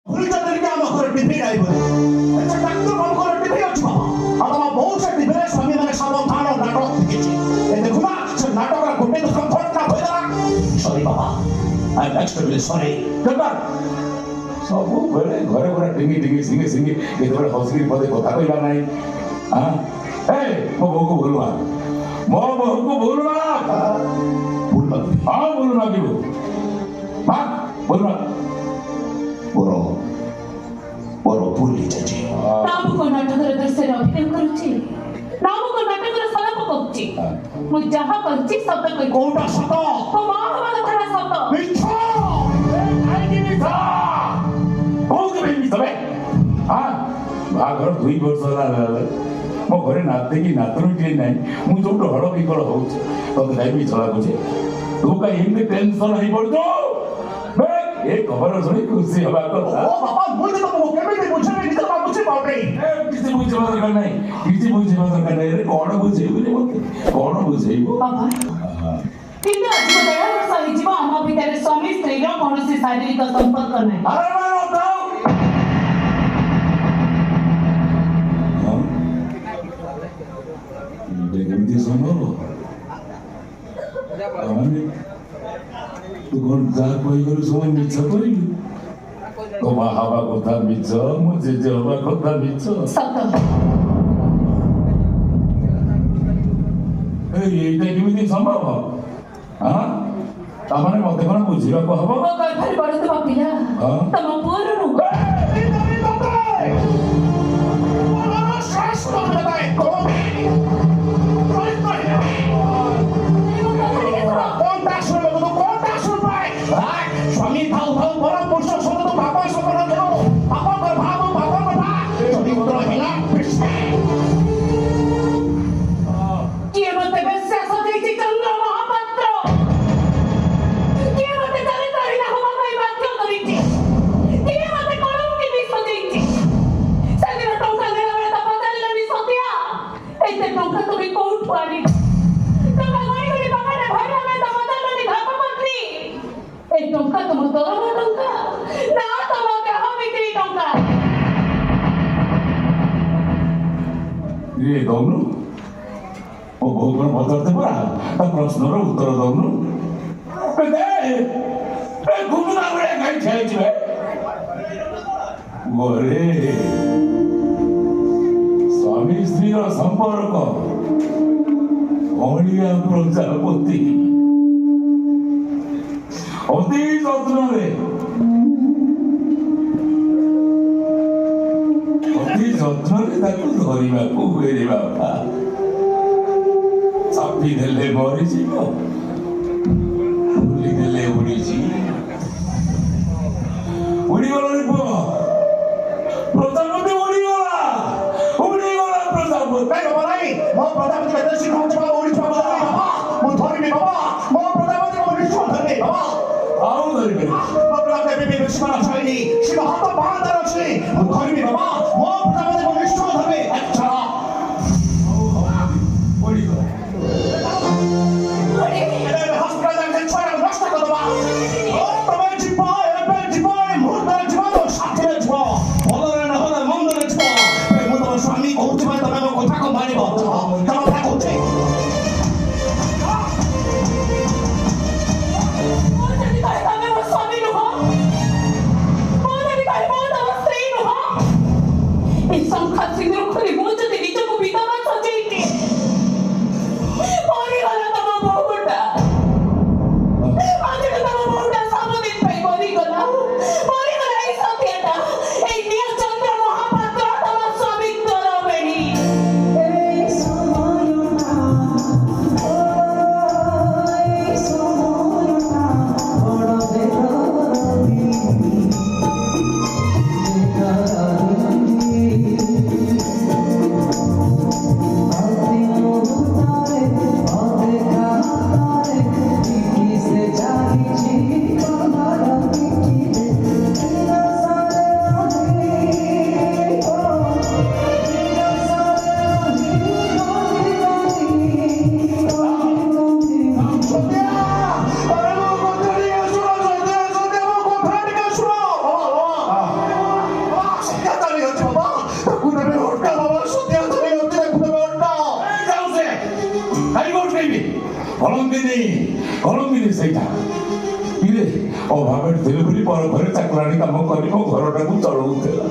Police ଧରିକି ଆମ ଘରେ ଟିଭି ନାହିଁ ବୋଲି ଆଚ୍ଛା ଡାକ୍ତର ଆମ ଘରେ ଟିଭି ଅଛି ବାବା ଆଉ ତମ ବୋଉ ସେ ଟିଭିରେ ସ୍ୱାମୀମାନେ ସାବଧାନ ନାଟକ ଦେଖିଛି ଏ ଦେଖୁନା ସେ ନାଟକର ଗୋଟେ ଦୁଃଖ ଫଟକା ହୋଇଗଲା ସରି ବାବା ଆଇ ଏକ୍ସଟ୍ରିମଲି ସରି ଡକ୍ଟର ସବୁବେଳେ ଘରେ ଘରେ ଟିଙ୍ଗି ଟିଙ୍ଗି ସିଙ୍ଗି ସିଙ୍ଗି କେତେବେଳେ ହସିକି ପଦେ କଥା କହିବା ନାହିଁ ଏ ମୋ ବୋଉକୁ ଭୁଲବା ମୋ ବୋଉକୁ ଭୁଲବା ହଁ ଭୁଲ ମାଗିବୁ ମା ଭୁଲବା ମୋର ଭୁଲ ହେଇଯାଇଛି ନାମକ ନାଟକର ଦୃଶ୍ୟରେ ଅଭିନୟ କରୁଛି ନାମକ ନାଟକର ସଲାପ କରୁଛି ମୁଁ ଯାହା କରିଛି ସତ କହି କୋଉଟା ସତ ମୋ ମା ହେବା କଥାଟା ସତ ମିଛ କାହିଁକି ମିଛ ବହୁତ ବି ମିଛ ବେ ବାହାଘର 2 ବର୍ଷ ହେଲା ମୋ ଘରେ ନାତି କି ନାତୁଣୀଟିଏ ନାହିଁ ମୁଁ ଯୋଉଠୁ ହଳ ବିକଳ ହଉଛି ତତେ କାହିଁ ମିଛ ଲାଗୁଛି ତୁ କାହିଁ ଏମିତି ଟେନସନ ହେଇପଡୁଛୁ ଏ ଖବର ଶୁଣି ଖୁସି ହବା କଥା ଓ ବାପା ମୁଁ ତ ତମକୁ କେମିତି ବୁଝେଇବି ନିଜ ବାପା ବୁଝି ପାଉନି କିଛି ବୁଝିବା ଦରକାର ନାହିଁ କିଛି ବୁଝିବା ଦରକାର ନାହିଁ ରେ କଣ ବୁଝେଇବୁନି ମତେ କଣ ବୁଝେଇବୁ ବାବା କିନ୍ତୁ ଆଜିକୁ 1.5 ବର୍ଷ ହେଇଯିବ ଆମ ଭିତରେ ସ୍ୱାମୀ ସ୍ତ୍ରୀର କୌଣସି ଶାରୀରିକ ସମ୍ପର୍କ ନାହିଁ ଆରେ କେମିତି ସମ୍ଭବ ତୁ କଣ ଯାହା କହିଗଲୁ ସବୁ ମିଛ କହିଲୁ ତୋ ମା ହବା କଥା ମିଛ ମୋ ଜେଜେ ହବା କଥା ମିଛ ସତ ଏଇଟା କେମିତି ସମ୍ଭବ ତାମାନେ ମତେ କଣ ବୁଝିବାକୁ ହବ ମୋ ଗର୍ଭରେ ବଢୁଥିବା ପିଲା ତମ ପୁଅର ନୁହଁ স্বামী ভাও ভাও বড় পুরুষ সঙ্গে তো বাবা সঙ্গে দেব বাবা ভাব বাবা কথা যদি উত্তর হেলা କିଏ ମତେ ବିଶ୍ୱାସ ଦେଇଛି ଚନ୍ଦ୍ର ମହାପାତ୍ର କିଏ ମତେ ଦରିଦ୍ରହୀନ ହବା ପାଇଁ ବାଧ୍ୟ କରିଛି କିଏ ମତେ କଳଙ୍କି ବିଷ ଦେଇଛି ସେଦିନ ଟଙ୍କା ଦେଲାବେଳେ ତ ପଚାରିଲନି ସତିଆ ଏତେ ଟଙ୍କା ତୁମେ କୋଉଠୁ ଆଣିଲ ଟଙ୍କା ଗଣିଗଣି ପାଖରେ ଭାଇରା ଆମେ ତ ପଚାରିଲନି ଭାଗବନ୍ତ୍ରୀ ଏ ଟଙ୍କା ତୁମ ଦରମା ଟଙ୍କା ନା ତମ ଦେହ ବିକ୍ରି ଟଙ୍କା ଦଉନୁ ମୋ ବୋଉ କଣ ପଚାରୁତେ ପରା ତା ପ୍ରଶ୍ନର ଉତ୍ତର ଦଉନୁ ଘୁମୁନା ଭଳିଆ କାହିଁ ଠିଆ ହେଇଛି ଘରେ ସ୍ୱାମୀ ସ୍ତ୍ରୀର ସମ୍ପର୍କ ଅଳିଆ ପ୍ରଜାପତି ଅତି ଯତ୍ନରେ ତାକୁ ଧରିବାକୁ ହୁଏ ବାପା ଚାପି ଦେଲେ ମରିଯିବ ଭୁଲି ଦେଲେ ଉଡ଼ିଗଲାଣି ପୁଅ ପ୍ରଜାପତି ଉଡ଼ିଗଲା ପ୍ରଜାପତି ମୋ ପ୍ରଜାପତି କେତେ ଶୀଘ୍ର ଯିବା ଓଡିଶା ବାବା ମୁଁ ଧରିବି ବାବା ମୋ ପ୍ରଜାପତି ମୋ ନିଶ୍ଚୟ ଧରିବି ବାବା ଆଉ ଧରିବେ ମୋ ପ୍ରଜାପତି ବି ବିସ୍ମରଣ ଶୈଳୀ ଶିବ ହାତ ବାହାଦର ଅଛି ମୁଁ ଧରିବି ବାବା ମୋ ପ୍ରଜାପତି ମୋ ନିଶ୍ଚୟ ଧରିବି ଆଚ୍ଛା ଉଡ଼ିଗଲା ହସ୍ପିଟାଲ ଯାଇକି ଛୁଆଟାକୁ ନଷ୍ଟ କରିଦେବା ତମେ ଯିବ ଏବେ ଯିବ ଏ ମୁହୂର୍ତ୍ତରେ ଯିବ ମୋ ସାଥିରେ ଯିବ ଭଲରେ ନହେଲେ ମନ୍ଦରେ ଯିବ ମୁଁ ତମ ସ୍ୱାମୀ କହୁଛି ମାନେ ତମେ ମୋ କଥାକୁ ମାନିବ ତମ କଥା କହୁଛି It's some cussing କଲମ୍ବିନୀ ସେଇଟା ଇରେ ଅଭାବରେ ଥିଲେ ବୋଲି ପର ଘରେ ଚାକରାଣୀ କାମ କରି ମୋ ଘରଟାକୁ ଚଳଉଥିଲା।